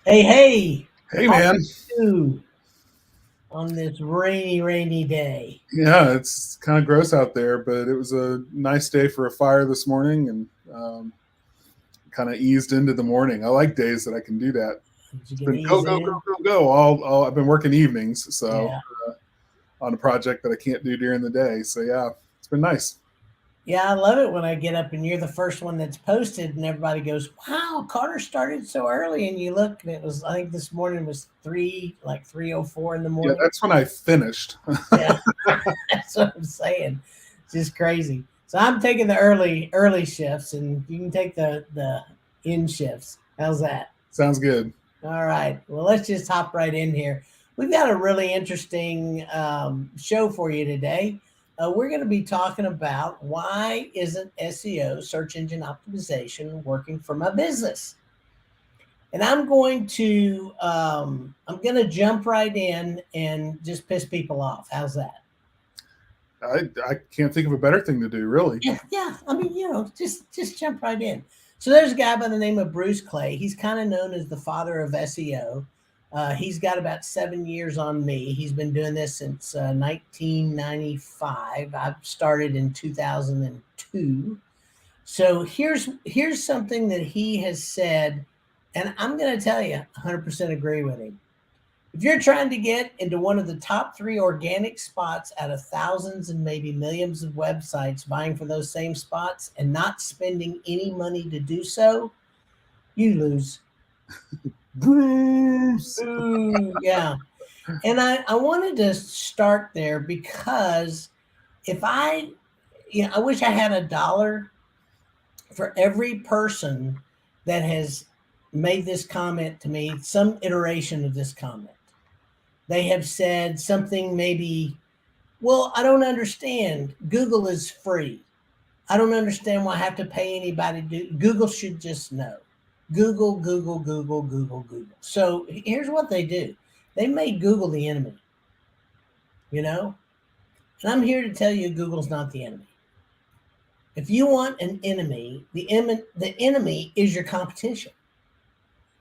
Hey, Hey, how are man. you on this rainy day? Yeah, it's kind of gross out there, but it was a nice day for a fire this morning and kind of eased into the morning. I like days that I can do that. Did you It's get to been go, ease go, go, in? go, go. I've been working evenings, so Yeah. on a project that I can't do during the day. So, yeah, it's been nice. Yeah, I love it when I get up and you're the first one that's posted and everybody goes, wow, Carter started so early. And you look and it was, I think this morning was 3:04 in the Yeah, morning. that's when I finished. Yeah, that's what I'm saying. It's just crazy. So I'm taking the early shifts and you can take the in shifts. How's that? Sounds good. All right. Well, let's just hop right in here. We've got a really interesting show for you today. We're going to be talking about why isn't SEO, search engine optimization, working for my business? And I'm going to jump right in and just piss people off. How's that? I can't think of a better thing to do, really. Yeah. I mean, just jump right in. So there's a guy by the name of Bruce Clay. He's kind of known as the father of SEO. He's got about 7 years on me. He's been doing this since 1995. I started in 2002. So here's something that he has said, and I'm going to tell you, 100% agree with him. If you're trying to get into one of the top three organic spots out of thousands and maybe millions of websites vying for those same spots and not spending any money to do so, you lose. Bruce. Ooh, yeah. And I wanted to start there because if I wish I had $1 for every person that has made this comment to me, some iteration of this comment. They have said something maybe, well, I don't understand. Google is free. I don't understand why I have to pay anybody to do. Google should just know. Google, Google, Google, Google, Google. So here's what they do. They made Google the enemy, you know? And I'm here to tell you Google's not the enemy. If you want an enemy, the enemy is your competition.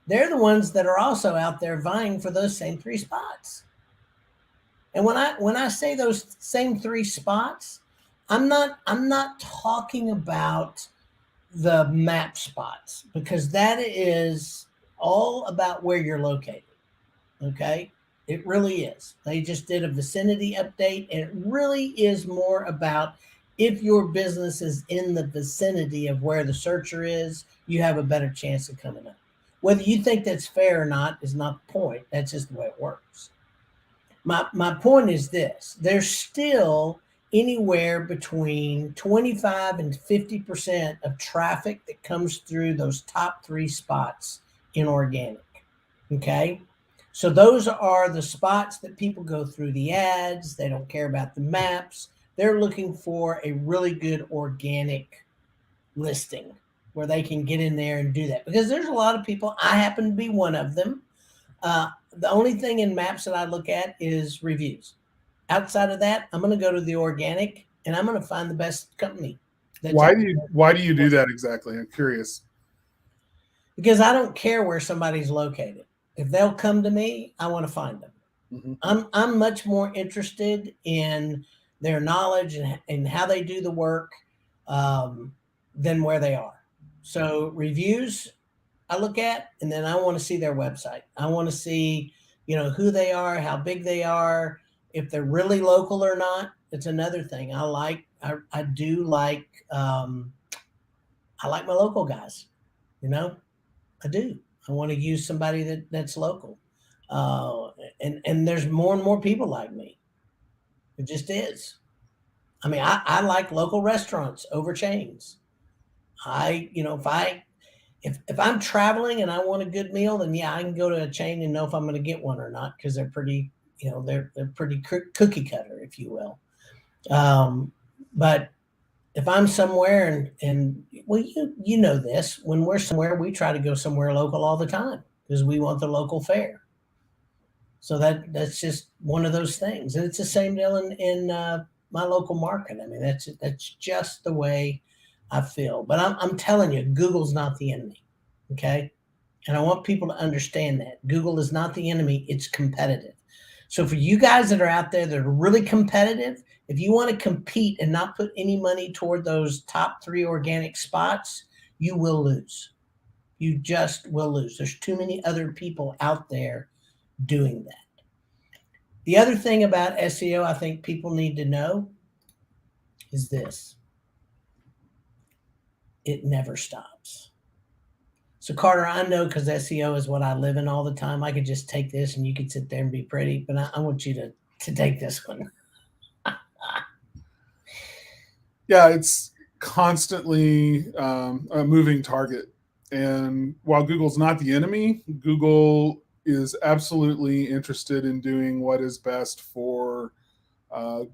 They're the ones that are also out there vying for those same three spots. And when I say those same three spots, I'm not talking about the map spots because that is all about where you're located. Okay? It really is. They just did a vicinity update and it really is more about if your business is in the vicinity of where the searcher is, you have a better chance of coming up. Whether you think that's fair or not is not the point. That's just the way it works. My point is this: there's still anywhere between 25 and 50% of traffic that comes through those top three spots in organic. Okay. So those are the spots that people go through the ads. They don't care about the maps. They're looking for a really good organic listing where they can get in there and do that because there's a lot of people. I happen to be one of them. The only thing in maps that I look at is reviews. Outside of that, I'm going to go to the organic and I'm going to find the best company that's Why out do you there why do you do that exactly? I'm curious. because I don't care where somebody's located. If they'll come to me, I want to find them. Hmm. I'm much more interested in their knowledge and how they do the work um, than where they are. So reviews I look at, and then I want to see their website. I want to see, who they are, how big they are, if they're really local or not. It's another thing. I do I like my local guys. You know, I do. I want to use somebody that's local. Uh, and there's more and more people like me. It just is. I mean, I like local restaurants over chains. If I'm traveling and I want a good meal, then yeah, I can go to a chain and know if I'm going to get one or not because they're pretty, they're pretty cookie cutter, if you will. Um, but if I'm somewhere and well, you know this, when we're somewhere, we try to go somewhere local all the time because we want the local fare. So that's just one of those things, and it's the same deal in my local market. I mean, that's just the way I feel. But I'm telling you, Google's not the enemy. Okay, and I want people to understand that Google is not the enemy. It's competitive. So for you guys that are out there that are really competitive, if you want to compete and not put any money toward those top 3 organic spots, you will lose. You just will lose. There's too many other people out there doing that. The other thing about SEO I think people need to know is this: it never stops. So Carter, I know, because SEO is what I live in all the time, I could just take this and you could sit there and be pretty, but I want you to take this one. Yeah, it's constantly a moving target. And while Google's not the enemy, Google is absolutely interested in doing what is best for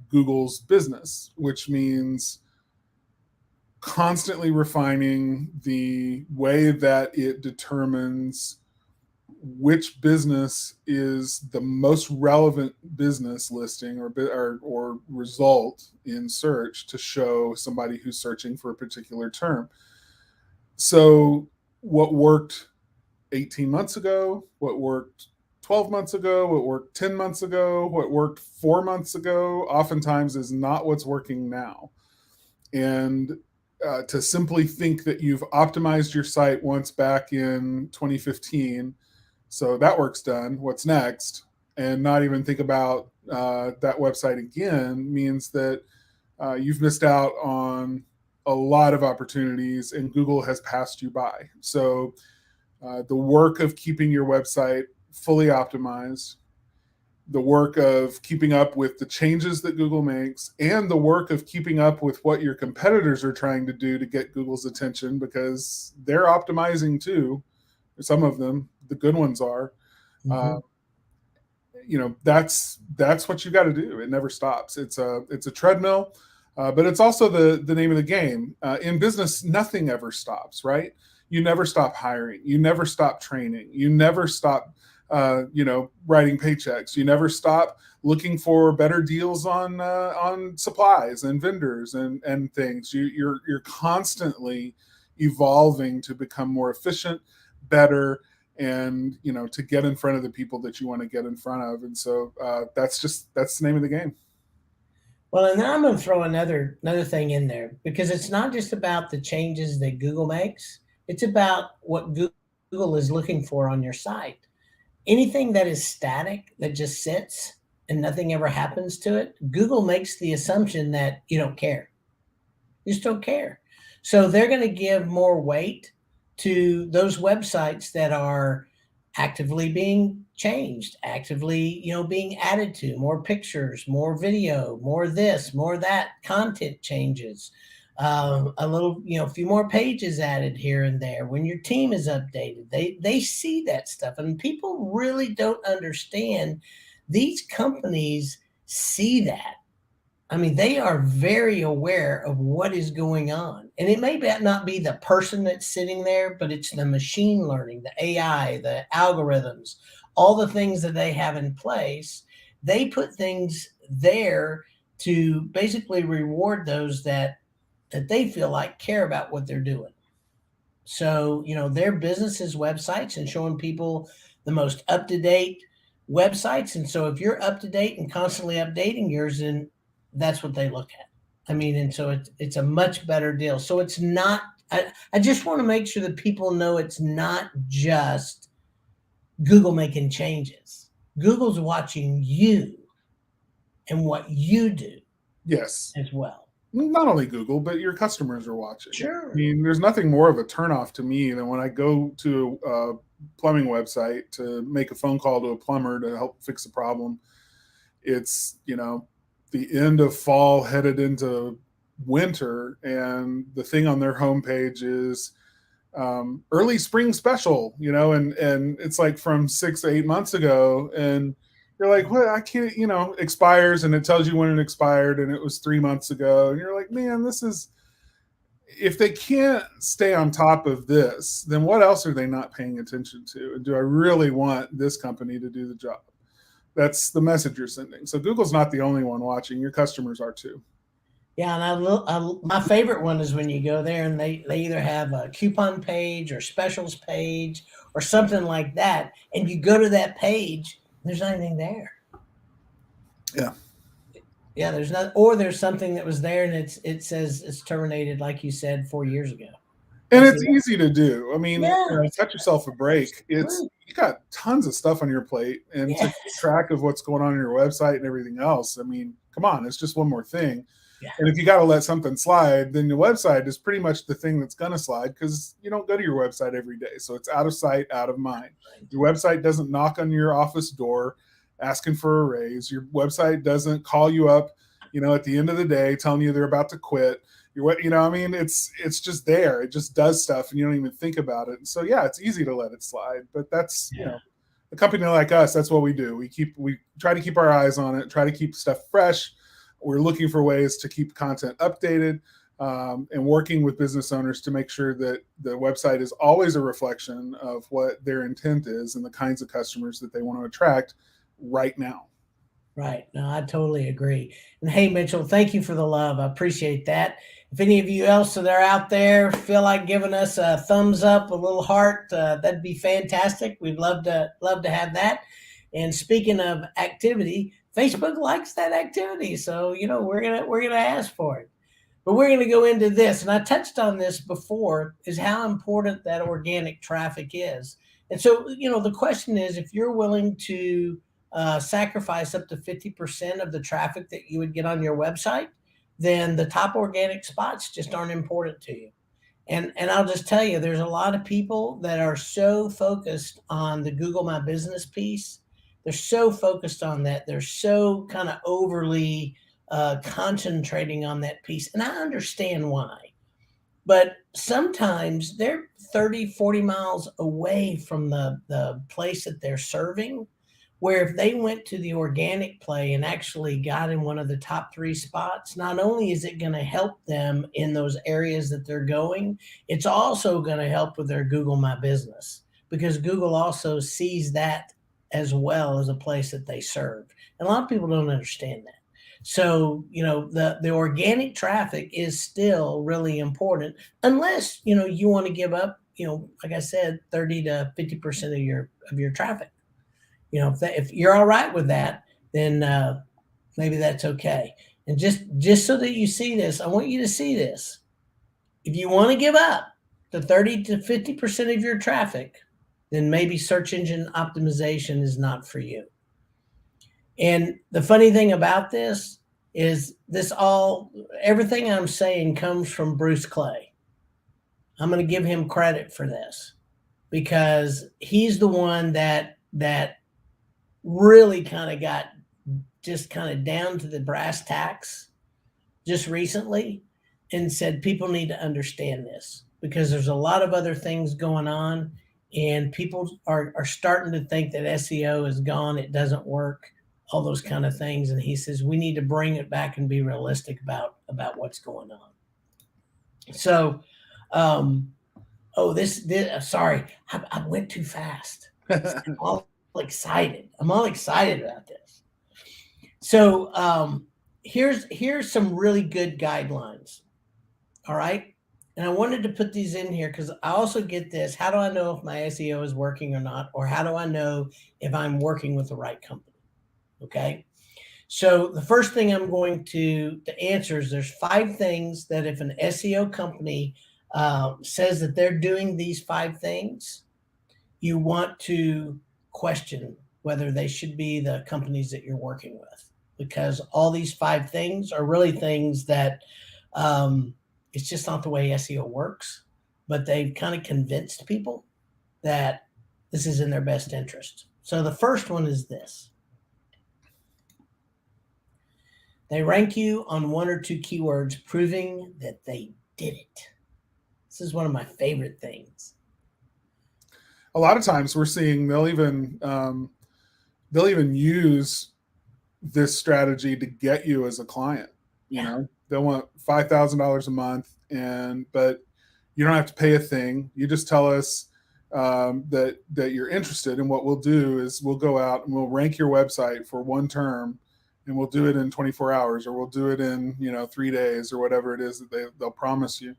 Google's business, which means constantly refining the way that it determines which business is the most relevant business listing or result in search to show somebody who's searching for a particular term. So what worked 18 months ago, what worked 12 months ago, what worked 10 months ago, what worked 4 months ago, oftentimes is not what's working now. And to simply think that you've optimized your site once back in 2015, so that work's done, what's next, and not even think about that website again means that you've missed out on a lot of opportunities and Google has passed you by. So the work of keeping your website fully optimized, the work of keeping up with the changes that Google makes, and the work of keeping up with what your competitors are trying to do to get Google's attention, because they're optimizing too. Some of them, the good ones are. Mm-hmm. That's what you got to do. It never stops. It's a treadmill, but it's also the name of the game. In business, nothing ever stops, right? You never stop hiring. You never stop training. You never stop writing paychecks. You never stop looking for better deals on supplies and vendors and things. You're constantly evolving to become more efficient, better, and to get in front of the people that you want to get in front of. And so that's the name of the game. Well, and then I'm going to throw another thing in there, because it's not just about the changes that Google makes. It's about what Google is looking for on your site. Anything that is static, that just sits and nothing ever happens to it, Google makes the assumption that you don't care. You just don't care. So they're going to give more weight to those websites that are actively being changed, actively, being added to, more pictures, more video, more this, more that, content changes, a little, a few more pages added here and there. When your team is updated, they see that stuff, and people really don't understand. These companies see that. I mean, they are very aware of what is going on. And it may not be the person that's sitting there, but it's the machine learning, the AI, the algorithms, all the things that they have in place. They put things there to basically reward those that they feel like care about what they're doing. So, their businesses websites and showing people the most up-to-date websites. And so if you're up to date and constantly updating yours, then that's what they look at. I mean, and so it's a much better deal. So it's not, I just want to make sure that people know it's not just Google making changes. Google's watching you and what you do. Yes. As well. Not only Google, but your customers are watching. Sure. I mean, there's nothing more of a turnoff to me than when I go to a plumbing website to make a phone call to a plumber to help fix a problem. It's, the end of fall headed into winter, and the thing on their homepage is early spring special, and it's like from 6 to 8 months ago, and you're like, what? I can't, expires, and it tells you when it expired, and it was 3 months ago, and you're like, man, if they can't stay on top of this, then what else are they not paying attention to? And do I really want this company to do the job? That's the message you're sending. So Google's not the only one watching. Your customers are too. Yeah, and my favorite one is when you go there and they either have a coupon page or specials page or something like that, and you go to that page, there's not anything there. Yeah. Yeah, there's not, or there's something that was there and it says it's terminated, like you said, 4 years ago. And That's it's it. easy to do. I mean, Yeah, cut yourself a break. It's absolutely. you got tons of stuff on your plate, and to keep Yes. track of what's going on your website and everything else. I mean, come on, it's just one more thing. Yeah. And if you got to let something slide, then your website is pretty much the thing that's going to slide because you don't go to your website every day. So it's out of sight, out of mind. Your website doesn't knock on your office door asking for a raise. Your website doesn't call you up, at the end of the day telling you they're about to quit. I mean, it's just there. It just does stuff and you don't even think about it. And so, yeah, it's easy to let it slide. But that's, a company like us, that's what we do. We try to keep our eyes on it, try to keep stuff fresh. We're looking for ways to keep content updated and working with business owners to make sure that the website is always a reflection of what their intent is and the kinds of customers that they want to attract right now. Right. No, I totally agree. And hey, Mitchell, thank you for the love. I appreciate that. If any of you else that are out there feel like giving us a thumbs up, a little heart, that'd be fantastic. We'd love to have that. And speaking of activity, Facebook likes that activity, so we're gonna ask for it. But we're gonna go into this, and I touched on this before, is how important that organic traffic is. And so, the question is, if you're willing to sacrifice up to 50% of the traffic that you would get on your website, then the top organic spots just aren't important to you. And I'll just tell you, there's a lot of people that are so focused on the Google My Business piece. They're so focused on that. They're so kind of overly concentrating on that piece. And I understand why. But sometimes they're 30, 40 miles away from the place that they're serving, where if they went to the organic play and actually got in one of the top 3 spots, not only is it going to help them in those areas that they're going, it's also going to help with their Google My Business, because Google also sees that as well as a place that they serve. And a lot of people don't understand that. So, the organic traffic is still really important, unless, you want to give up, like I said, 30 to 50% of your traffic. If you're all right with that, then maybe that's okay. And just so that you see this, I want you to see this. If you want to give up the 30 to 50% of your traffic, then maybe search engine optimization is not for you. And the funny thing about this is everything I'm saying comes from Bruce Clay. I'm going to give him credit for this because he's the one that really kind of got just kind of down to the brass tacks just recently and said people need to understand this because there's a lot of other things going on and people are starting to think that SEO is gone, it doesn't work, all those kind of things. And he says we need to bring it back and be realistic about what's going on. So sorry, I went too fast. I'm all excited about this. So here's some really good guidelines. All right. And I wanted to put these in here because I also get this. How do I know if my SEO is working or not? Or how do I know if I'm working with the right company? Okay. So the first thing I'm going to answer is there's 5 things that if an SEO company says that they're doing these 5 things, you want to question whether they should be the companies that you're working with, because all these 5 things are really things that it's just not the way SEO works, but they've kind of convinced people that this is in their best interest. So the first one is this. They rank you on 1 or 2 keywords, proving that they did it. This is one of my favorite things. A lot of times we're seeing they'll even use this strategy to get you as a client. They'll want $5,000 a month, but you don't have to pay a thing. You just tell us, that you're interested in, what we'll do is we'll go out and we'll rank your website for one term, and we'll do it in 24 hours, or we'll do it in 3 days, or whatever it is that they'll promise you.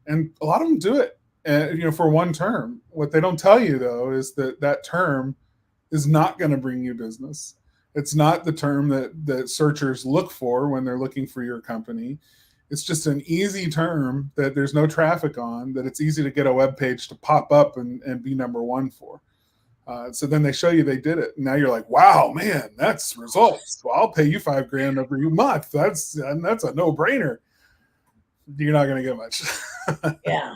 And a lot of them do it, for one term. What they don't tell you though is that term is not going to bring you business. It's not the term that searchers look for when they're looking for your company. It's just an easy term that there's no traffic on, that it's easy to get a web page to pop up and be number one for. So then they show you they did it. And now you're like, wow, man, that's results. Well, I'll pay you $5,000 every month. That's a no-brainer. You're not going to get much. Yeah.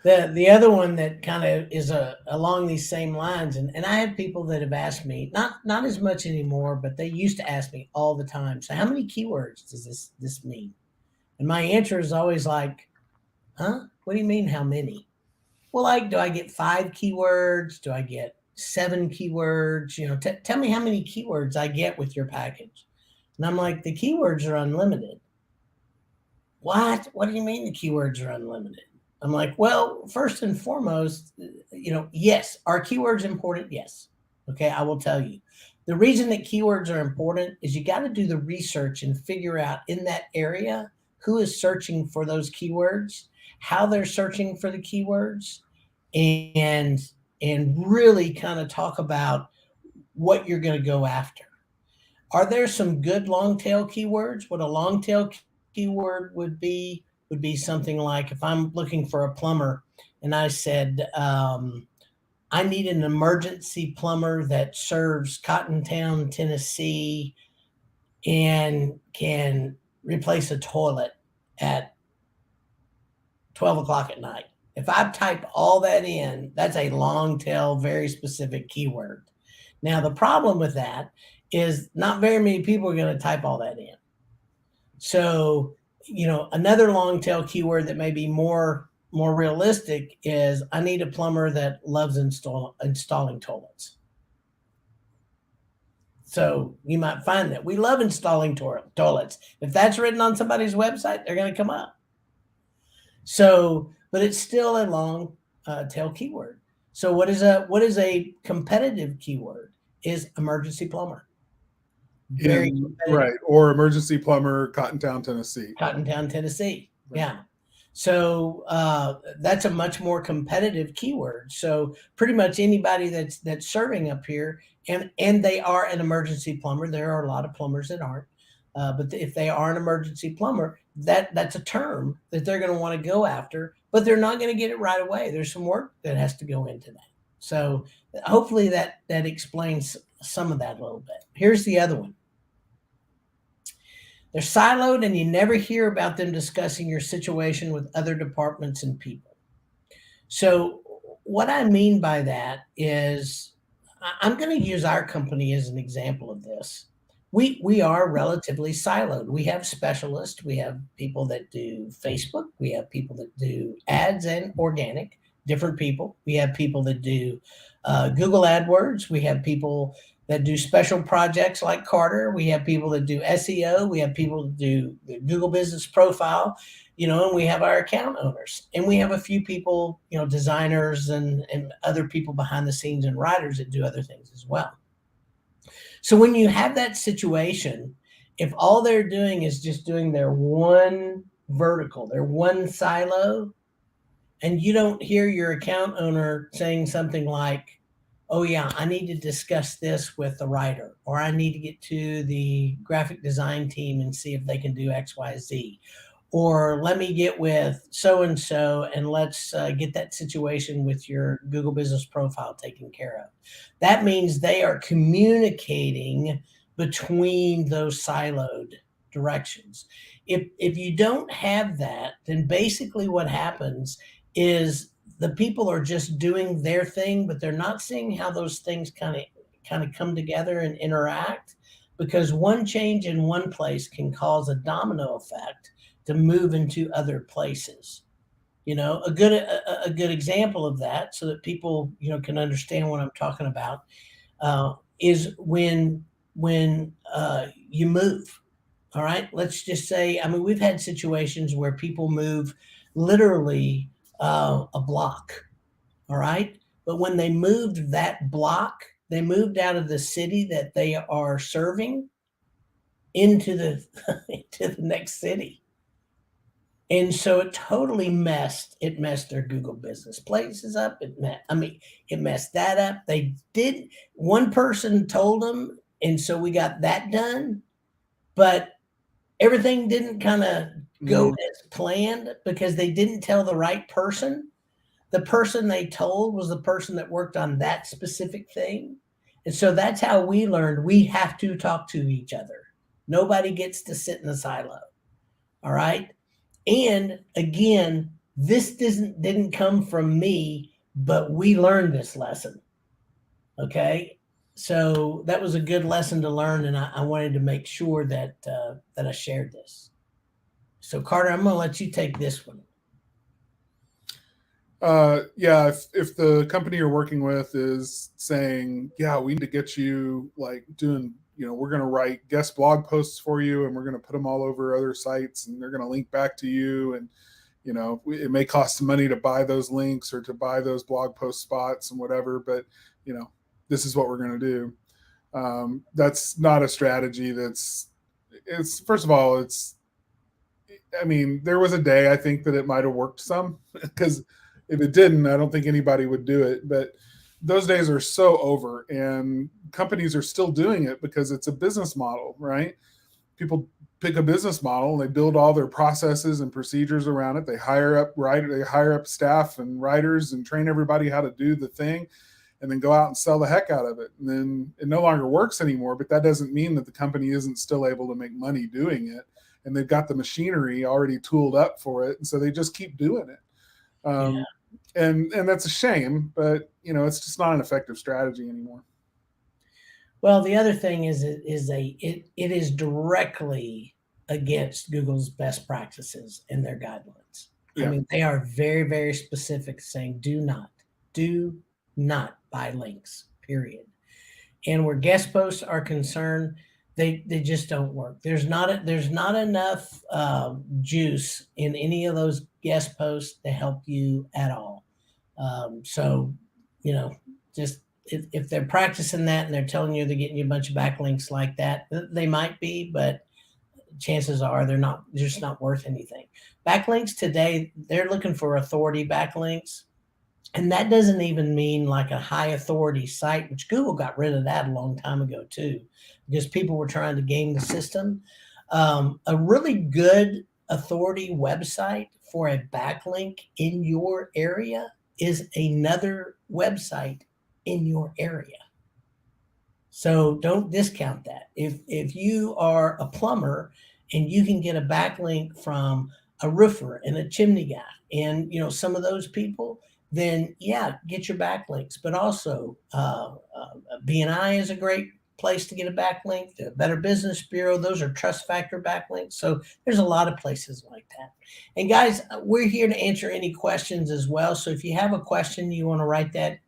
The other one that kind of is along these same lines, and I have people that have asked me, not as much anymore, but they used to ask me all the time, so how many keywords does this mean? And my answer is always like, huh? What do you mean how many? Well, like, do I get 5 keywords? Do I get 7 keywords? Tell me how many keywords I get with your package. And I'm like, the keywords are unlimited. What? What do you mean the keywords are unlimited? I'm like, well, first and foremost, yes, are keywords important? Yes. Okay, I will tell you. The reason that keywords are important is you got to do the research and figure out in that area who is searching for those keywords, how they're searching for the keywords, and really kind of talk about what you're going to go after. Are there some good long tail keywords? What a long tail keyword would be something like, if I'm looking for a plumber and I said, I need an emergency plumber that serves Cottontown, Tennessee, and can replace a toilet at 12 o'clock at night. If I type all that in, that's a long tail, very specific keyword. Now, the problem with that is not very many people are going to type all that in. So, another long tail keyword that may be more realistic is, I need a plumber that loves installing toilets. So you might find that we love installing toilets. If that's written on somebody's website, they're going to come up. So, but it's still a long tail keyword. So what is a competitive keyword? Is emergency plumber. Very right. Or emergency plumber, Cottontown, Tennessee. Cottontown, Tennessee. Right. Yeah. So that's a much more competitive keyword. So pretty much anybody that's serving up here, and they are an emergency plumber. There are a lot of plumbers that aren't, but if they are an emergency plumber, that's a term that they're going to want to go after. But they're not going to get it right away. There's some work that has to go into that. So hopefully that explains some of that a little bit. Here's the other one. They're siloed, and you never hear about them discussing your situation with other departments and people. So what I mean by that is, I'm going to use our company as an example of this. We are relatively siloed. We have specialists. We have people that do Facebook. We have people that do ads and organic, different people. We have people that do Google AdWords. We have people that do special projects like Carter. We have people that do SEO. We have people that do the Google Business Profile, and we have our account owners. And we have a few people, designers and other people behind the scenes and writers that do other things as well. So when you have that situation, if all they're doing is just doing their one vertical, their one silo, and you don't hear your account owner saying something like, oh yeah, I need to discuss this with the writer, or I need to get to the graphic design team and see if they can do X, Y, Z, or let me get with so-and-so and let's get that situation with your Google Business Profile taken care of. That means they are communicating between those siloed directions. If you don't have that, then basically what happens is the people are just doing their thing, but they're not seeing how those things kind of come together and interact, because one change in one place can cause a domino effect to move into other places. A good example of that, so that people can understand what I'm talking about, is when you move. All right, let's just say, we've had situations where people move literally a block. All right, But when they moved that block, they moved out of the city that they are serving into the into the next city. And so it totally messed their Google business places up. It messed that up. They did, one person told them, and so we got that done, but everything didn't kind of go as planned because they didn't tell the right person. The person they told was the person that worked on that specific thing. And so that's how we learned we have to talk to each other. Nobody gets to sit in a silo. All right. And again, this didn't come from me, but we learned this lesson. Okay. So that was a good lesson to learn. And I wanted to make sure that I shared this. So Carter, I'm going to let you take this one. Yeah, if the company you're working with is saying, yeah, we need to get you like doing, we're going to write guest blog posts for you and we're going to put them all over other sites and they're going to link back to you. And, it may cost some money to buy those links or to buy those blog post spots and whatever, but, this is what we're going to do. That's not a strategy first of all, there was a day I think that it might have worked some because if it didn't, I don't think anybody would do it. But those days are so over, and companies are still doing it because it's a business model, right? People pick a business model and they build all their processes and procedures around it. They hire up staff and writers and train everybody how to do the thing, and then go out and sell the heck out of it. And then it no longer works anymore, but that doesn't mean that the company isn't still able to make money doing it. And they've got the machinery already tooled up for it. And so they just keep doing it. Yeah. And that's a shame, but it's just not an effective strategy anymore. Well, the other thing is it is directly against Google's best practices and their guidelines. Yeah. They are very, very specific, saying do not buy links, period. And where guest posts are concerned, they just don't work. There's not enough juice in any of those guest posts to help you at all. So, just if they're practicing that and they're telling you they're getting you a bunch of backlinks like that, they might be, but chances are they're just not worth anything. Backlinks today, they're looking for authority backlinks. And that doesn't even mean like a high authority site, which Google got rid of that a long time ago too, because people were trying to game the system. A really good authority website for a backlink in your area is another website in your area. So don't discount that. If you are a plumber and you can get a backlink from a roofer and a chimney guy and some of those people, then yeah, get your backlinks. But also BNI is a great place to get a backlink. The Better Business Bureau, those are trust factor backlinks. So there's a lot of places like that. And guys, we're here to answer any questions as well. So if you have a question, you want to write that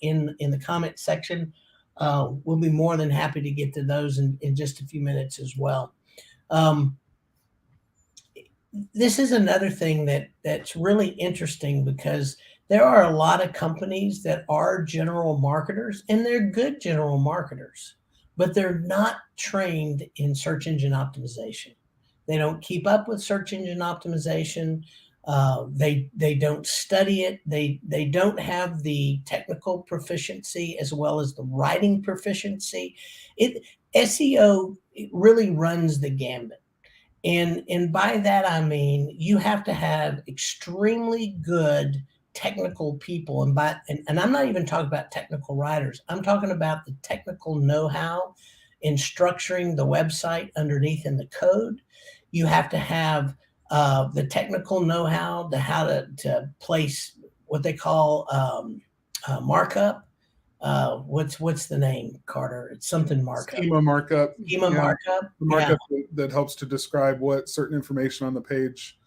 in the comment section. We'll be more than happy to get to those in just a few minutes as well. This is another thing that's really interesting because there are a lot of companies that are general marketers, and they're good general marketers, but they're not trained in search engine optimization. They don't keep up with search engine optimization. They don't study it. They don't have the technical proficiency as well as the writing proficiency. SEO really runs the gambit. And by that, I mean, you have to have extremely good technical people. And I'm not even talking about technical writers. I'm talking about the technical know-how in structuring the website underneath in the code. You have to have the technical know-how to how to place what they call markup. What's the name, Carter? It's something markup. Schema markup. Markup. The markup that helps to describe what certain information on the page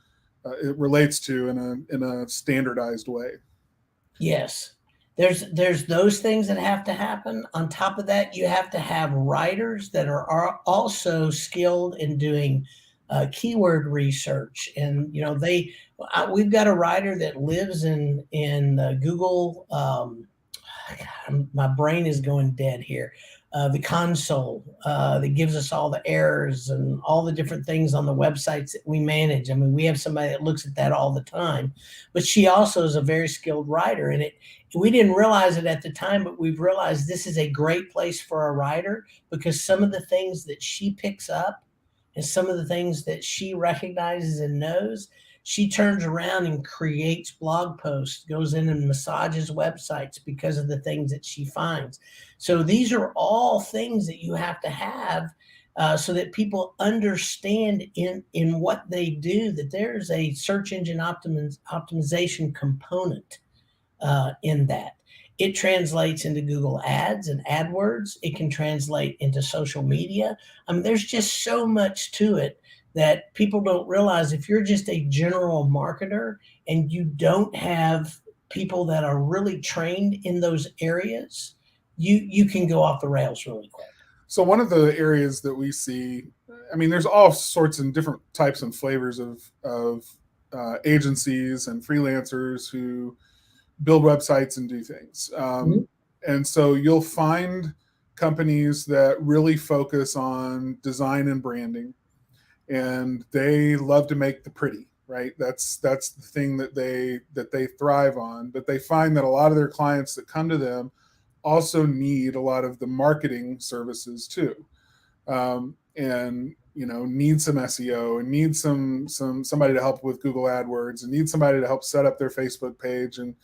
it relates to in a standardized way. Yes. There's those things that have to happen. On top of that, you have to have writers that are also skilled in doing keyword research. And we've got a writer that lives in Google my brain is going dead here. The console that gives us all the errors and all the different things on the websites that we manage. I mean, we have somebody that looks at that all the time, but she also is a very skilled writer. And we didn't realize it at the time, but we've realized this is a great place for a writer, because some of the things that she picks up and some of the things that she recognizes and knows, she turns around and creates blog posts, goes in and massages websites because of the things that she finds. So these are all things that you have to have so that people understand in what they do, that there's a search engine optimization component in that. It translates into Google Ads and AdWords. It can translate into social media. I mean, there's just so much to it that people don't realize. If you're just a general marketer and you don't have people that are really trained in those areas, you can go off the rails really quick. So one of the areas that we see, I mean, there's all sorts and different types and flavors of agencies and freelancers who build websites and do things. And so you'll find companies that really focus on design and branding, and they love to make the pretty, right? That's the thing that they thrive on. But they find that a lot of their clients that come to them also need a lot of the marketing services too, and need some SEO, and need somebody to help with Google AdWords, and need somebody to help set up their Facebook page, and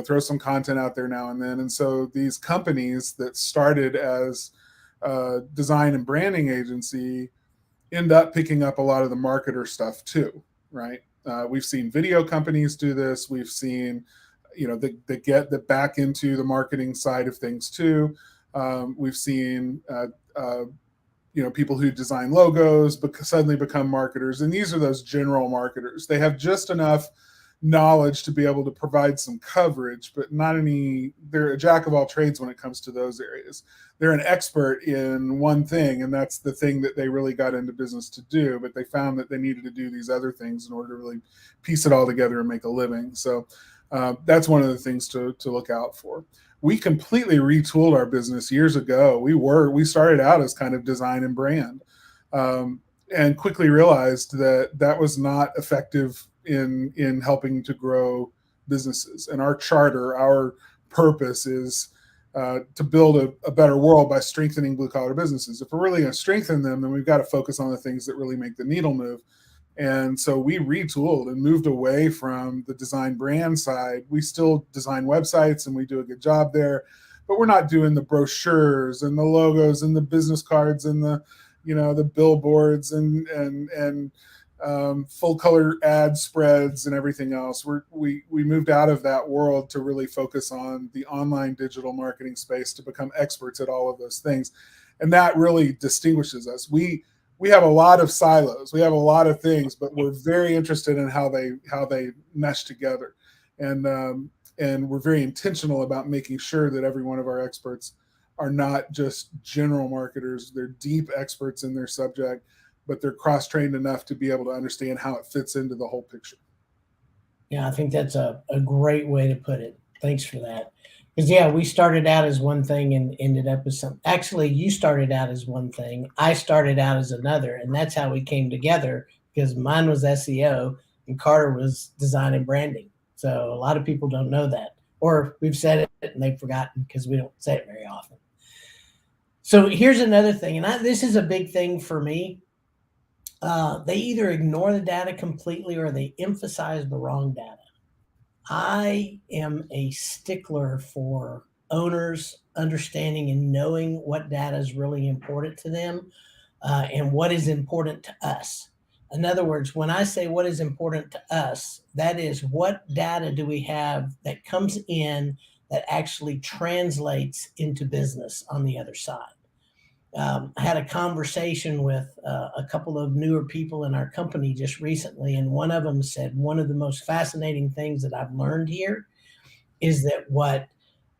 throw some content out there now and then. And so these companies that started as a design and branding agency end up picking up a lot of the marketer stuff too, right? We've seen video companies do this. We've seen, that get the back into the marketing side of things too. We've seen, people who design logos suddenly become marketers. And these are those general marketers. They have just enough knowledge to be able to provide some coverage, but they're a jack of all trades when it comes to those areas. They're an expert in one thing, and that's the thing that they really got into business to do, but they found that they needed to do these other things in order to really piece it all together and make a living. So that's one of the things to look out for. We completely retooled our business years ago. We started out as kind of design and brand, and quickly realized that was not effective in helping to grow businesses. And our charter, our purpose is to build a better world by strengthening blue collar businesses. If we're really going to strengthen them, then we've got to focus on the things that really make the needle move. And so we retooled and moved away from the design brand side. We still design websites and we do a good job there, but we're not doing the brochures and the logos and the business cards and the billboards and full color ad spreads and everything else. We moved out of that world to really focus on the online digital marketing space, to become experts at all of those things. And that really distinguishes us. We have a lot of silos. We have a lot of things, but we're very interested in how they mesh together. And we're very intentional about making sure that every one of our experts are not just general marketers. They're deep experts in their subject, but they're cross-trained enough to be able to understand how it fits into the whole picture. Yeah, I think that's a great way to put it. Thanks for that. Because, we started out as one thing and ended up as something. Actually, you started out as one thing. I started out as another, and that's how we came together, because mine was SEO and Carter was design and branding. So a lot of people don't know that, or we've said it and they've forgotten because we don't say it very often. So here's another thing, and this is a big thing for me. They either ignore the data completely or they emphasize the wrong data. I am a stickler for owners understanding and knowing what data is really important to them and what is important to us. In other words, when I say what is important to us, that is what data do we have that comes in that actually translates into business on the other side. I had a conversation with a couple of newer people in our company just recently, and one of them said, one of the most fascinating things that I've learned here is that what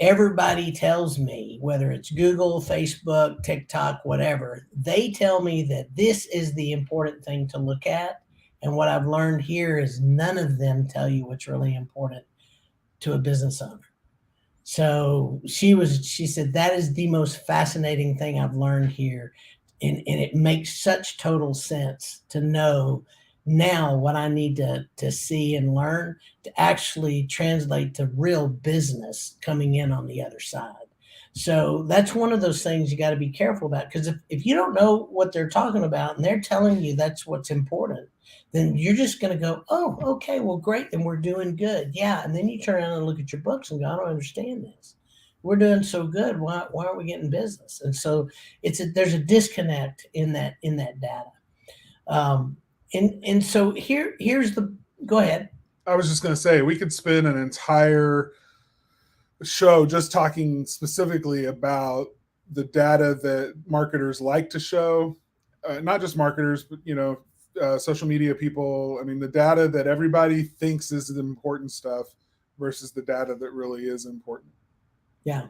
everybody tells me, whether it's Google, Facebook, TikTok, whatever, they tell me that this is the important thing to look at. And what I've learned here is none of them tell you what's really important to a business owner. So she said, that is the most fascinating thing I've learned here. And it makes such total sense to know now what I need to see and learn to actually translate to real business coming in on the other side. So that's one of those things you got to be careful about, because if you don't know what they're talking about and they're telling you that's what's important, then you're just going to go, oh, okay, well, great, then we're doing good. Yeah. And then you turn around and look at your books and go, I don't understand this. We're doing so good. Why aren't we getting business? And so there's a disconnect in that data. And so here's the, go ahead. I was just going to say, we could spend an entire show just talking specifically about the data that marketers like to show, not just marketers, but social media people. I mean, the data that everybody thinks is the important stuff versus the data that really is important. Yeah,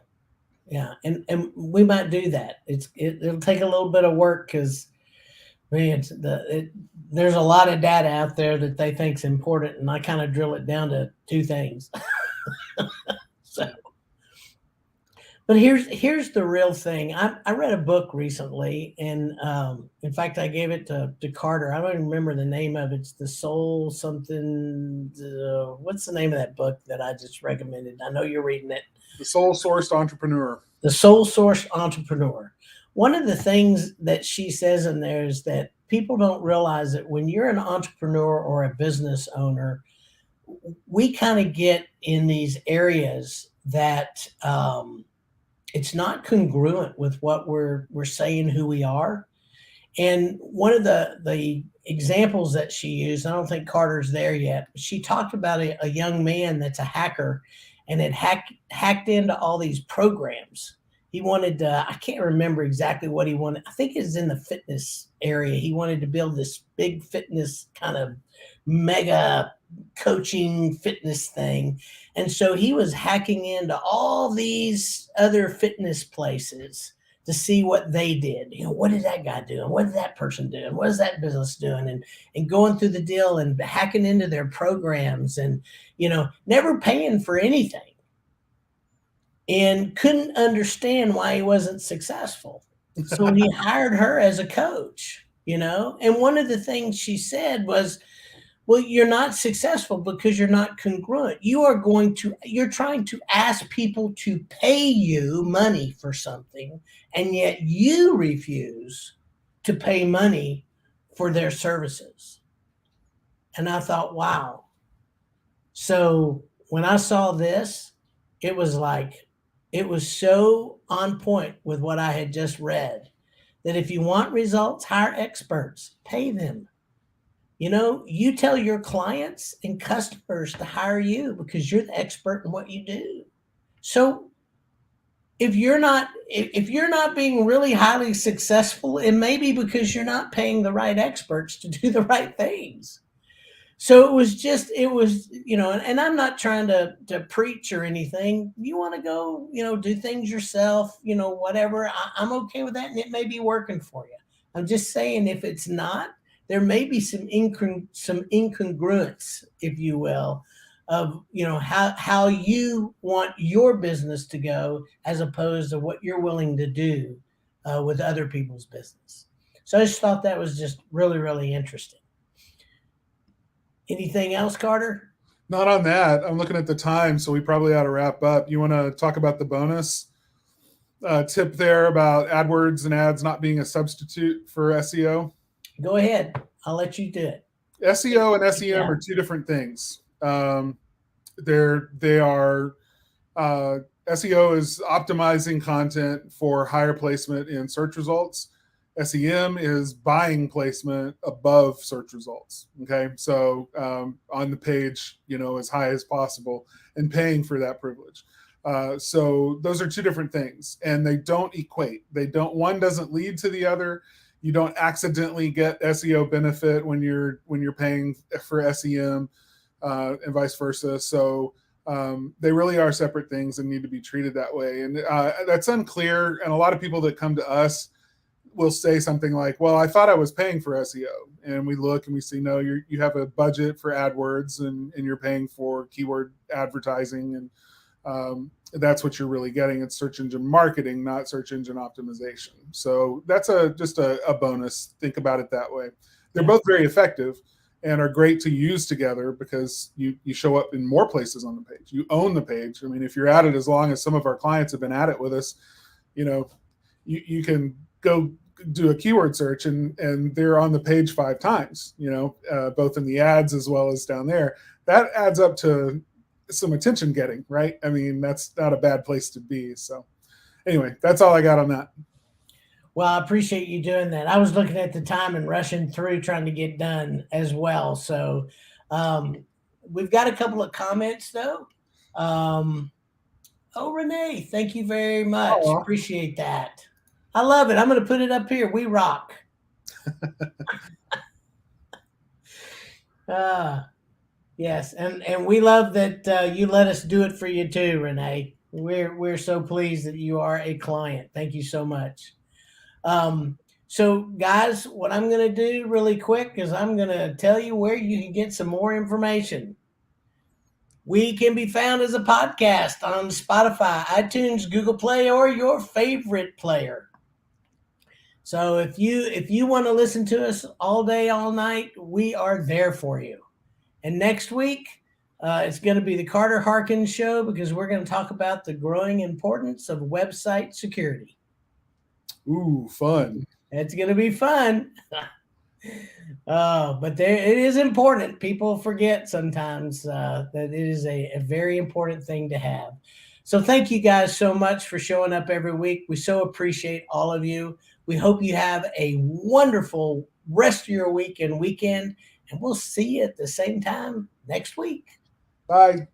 yeah, and we might do that. It'll take a little bit of work, because man, there's a lot of data out there that they think's important, and I kind of drill it down to two things. So, but here's the real thing. I read a book recently, and in fact, I gave it to Carter. I don't even remember the name of it. It's the Soul something. What's the name of that book that I just recommended? I know you're reading it. The Soul-Sourced Entrepreneur. The Soul-Sourced Entrepreneur. One of the things that she says in there is that people don't realize that when you're an entrepreneur or a business owner, we kind of get in these areas that it's not congruent with what we're saying who we are. And one of the examples that she used, I don't think Carter's there yet, but she talked about a young man that's a hacker, and had hacked into all these programs. He wanted to, I can't remember exactly what he wanted. I think it's in the fitness area. He wanted to build this big fitness kind of mega coaching fitness thing. And so he was hacking into all these other fitness places to see what they did. What did that guy do? And what did that person do? And what is that business doing? And going through the deal and hacking into their programs, and, never paying for anything, and couldn't understand why he wasn't successful. So he hired her as a coach, and one of the things she said was, well, you're not successful because you're not congruent. You're trying to ask people to pay you money for something, and yet you refuse to pay money for their services. And I thought, wow. So when I saw this, it was so on point with what I had just read, that if you want results, hire experts, pay them. You tell your clients and customers to hire you because you're the expert in what you do. So if you're not being really highly successful, it may be because you're not paying the right experts to do the right things. So it was, and I'm not trying to preach or anything. You want to go, do things yourself, whatever. I'm okay with that. And it may be working for you. I'm just saying, if it's not, there may be some incongruence, if you will, of, how you want your business to go, as opposed to what you're willing to do with other people's business. So I just thought that was just really, really interesting. Anything else, Carter? Not on that. I'm looking at the time, so we probably ought to wrap up. You want to talk about the bonus tip there about AdWords and ads not being a substitute for SEO? Go ahead. I'll let you do it. SEO and SEM are two different things. SEO is optimizing content for higher placement in search results. SEM is buying placement above search results. Okay, so on the page, as high as possible, and paying for that privilege. So those are two different things, and they don't equate. One doesn't lead to the other. You don't accidentally get SEO benefit when you're paying for SEM, and vice versa. So they really are separate things and need to be treated that way. And that's unclear. And a lot of people that come to us will say something like, well, I thought I was paying for SEO. And we look and we see, no, you have a budget for AdWords, and you're paying for keyword advertising. And that's what you're really getting. It's search engine marketing, not search engine optimization. So that's just a bonus. Think about it that way. They're both very effective and are great to use together because you show up in more places on the page. You own the page. I mean, if you're at it as long as some of our clients have been at it with us, you can go do a keyword search and they're on the page 5 times, both in the ads as well as down there. That adds up to some attention getting, right? I mean, that's not a bad place to be. So anyway, that's all I got on that. Well, I appreciate you doing that. I was looking at the time and rushing through trying to get done as well. So we've got a couple of comments though. Renee, thank you very much. Aww. Appreciate that. I love it. I'm going to put it up here. We rock. Yes, and we love that you let us do it for you too, Renee. We're so pleased that you are a client. Thank you so much. So guys, what I'm going to do really quick is I'm going to tell you where you can get some more information. We can be found as a podcast on Spotify, iTunes, Google Play, or your favorite player. So if you want to listen to us all day, all night, we are there for you. And next week, it's going to be the Carter Harkins Show because we're going to talk about the growing importance of website security. Ooh, fun. It's going to be fun. But it is important. People forget sometimes that it is a very important thing to have. So thank you guys so much for showing up every week. We so appreciate all of you. We hope you have a wonderful rest of your week and weekend, and we'll see you at the same time next week. Bye.